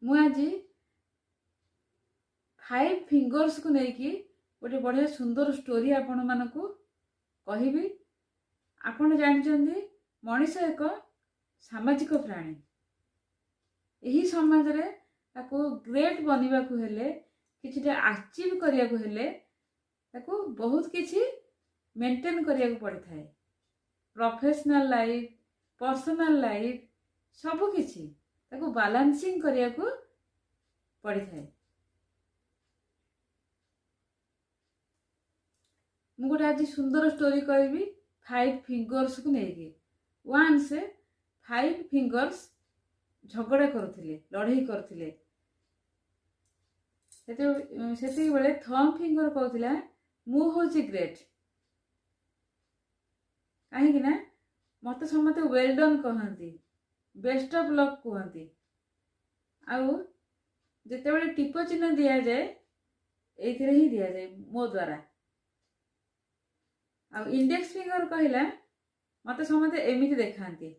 मु आज 5 फिंगर्स को लेकिन गोटे बढ़िया सुंदर स्टोरी आपण मानकू कहबी। आपण जानते मनीष एक सामाजिक प्राणी। यही समाज रे ताको ग्रेट बनवा को हेले किछिटा अचीव करिया को हेले ताको बहुत किछि मेंटेन करिया को पड़ी थाए। प्रोफेशनल लाइफ, पर्सनल लाइफ सब किछि ताको बैलेंसिंग करिया को पड़ी थाए। मु गोटे आज सुंदर स्टोरी कहबी 5 फिंगर्स को लेके। वंस 5 फिंगर्स झगड़ा करुथिले, लड़ाई करुथिले। सेति बेले थंब फिंगर कहउथिला मु होची ग्रेट, कहीं ना मत समते वेल डन कहंती, बेस्ट ऑफ लक कहंती। आउ जेते बेले टिप चिन्ह दिया जाए एथिरे ही दिया जाए मो द्वारा। आ इंडेक्स फिंगर कहला मत समते एमिति देखांती।